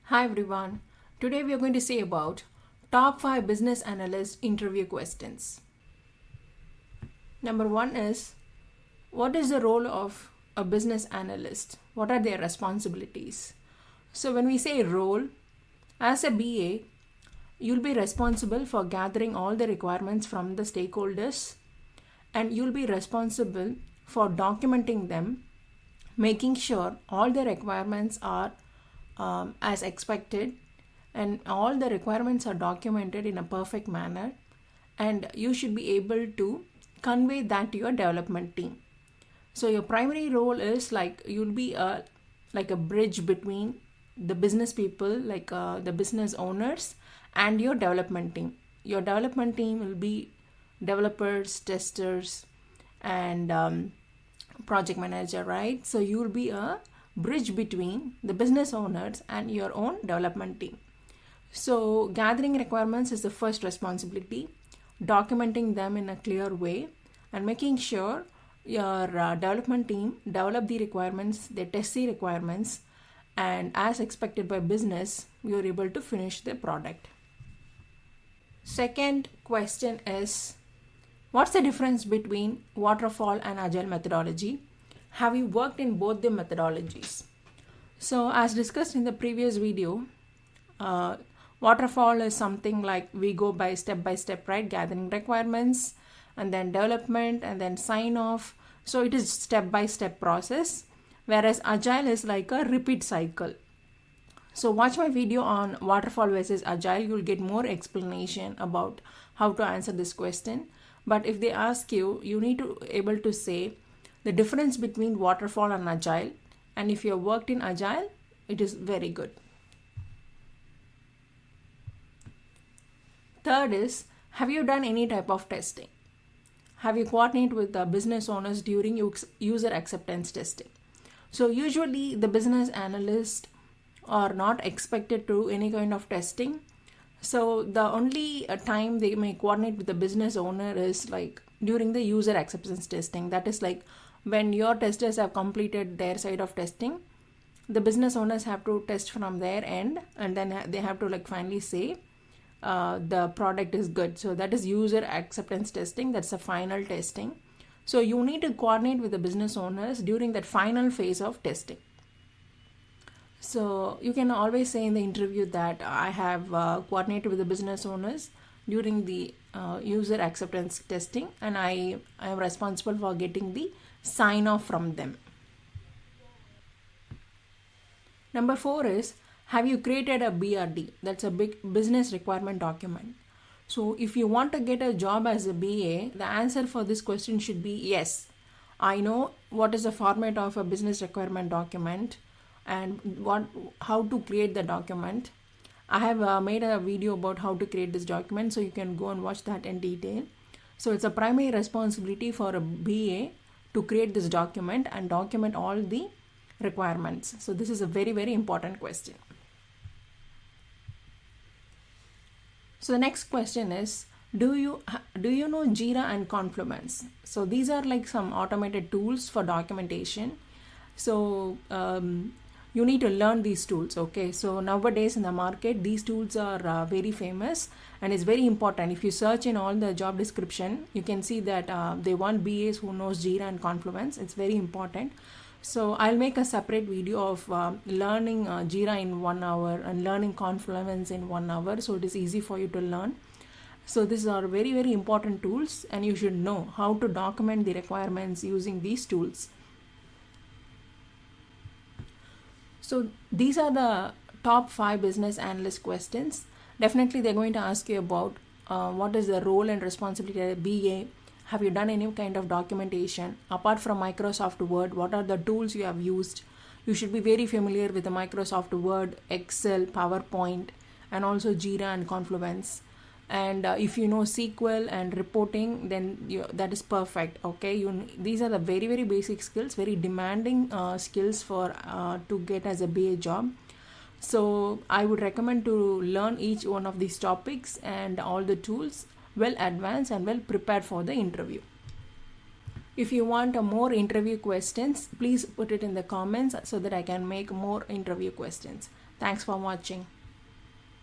Hi everyone. Today we are going to say about top 5 business analyst interview questions. Number 1 is, what is the role of a business analyst? What are their responsibilities? So when we say role, as a BA, you'll be responsible for gathering all the requirements from the stakeholders, and you'll be responsible for documenting them, making sure all the requirements are as expected and all the requirements are documented in a perfect manner, and you should be able to convey that to your development team. So your primary role is you'll be like a bridge between the business people, the business owners, and your development team. Your development team will be developers, testers, and project manager, right? So you will be a bridge between the business owners and your own development team. So gathering requirements is the first responsibility, documenting them in a clear way, and making sure your development team develop the requirements, they test the requirements, and as expected by business, you're able to finish the product. Second question is, what's the difference between Waterfall and Agile methodology? Have you worked in both the methodologies? So as discussed in the previous video, Waterfall is something like we go by step, right? Gathering requirements and then development and then sign off. So it is step-by-step process, whereas Agile is like a repeat cycle. So watch my video on Waterfall versus Agile. You'll get more explanation about how to answer this question. But if they ask you, you need to able to say the difference between Waterfall and Agile, and if you have worked in Agile, it is very good. Third is, have you done any type of testing? Have you coordinated with the business owners during user acceptance testing? So usually the business analysts are not expected to do any kind of testing. So the only time they may coordinate with the business owner is like during the user acceptance testing. That is like when your testers have completed their side of testing, the business owners have to test from their end, and then they have to finally say the product is good. So that is user acceptance testing. That's the final testing. So you need to coordinate with the business owners during that final phase of testing. So you can always say in the interview that I have coordinated with the business owners during the user acceptance testing, and I am responsible for getting the sign off from them. Number 4 is, have you created a BRD? That's a big business requirement document. So if you want to get a job as a BA, the answer for this question should be yes. I know what is the format of a business requirement document and how to create the document. I have made a video about how to create this document, so you can go and watch that in detail. So it's a primary responsibility for a BA to create this document and document all the requirements. So this is a very, very important question. So the next question is, do you know JIRA and Confluence? So these are like some automated tools for documentation. So you need to learn these tools, okay? So nowadays in the market, these tools are very famous, and it's very important. If you search in all the job description, you can see that they want BAs who knows JIRA and Confluence. It's very important. So I'll make a separate video of learning JIRA in 1 hour and learning Confluence in 1 hour, so it is easy for you to learn. So these are very, very important tools, and you should know how to document the requirements using these tools. So these are the top 5 business analyst questions. Definitely they're going to ask you about what is the role and responsibility of a BA. Have you done any kind of documentation? Apart from Microsoft Word, what are the tools you have used? You should be very familiar with the Microsoft Word, Excel, PowerPoint, and also JIRA and Confluence. And if you know SQL and reporting, then that is perfect. Okay, these are the very, very basic skills, very demanding skills for to get as a BA job. So I would recommend to learn each one of these topics and all the tools well advanced and well prepared for the interview. If you want more interview questions, please put it in the comments so that I can make more interview questions. Thanks for watching.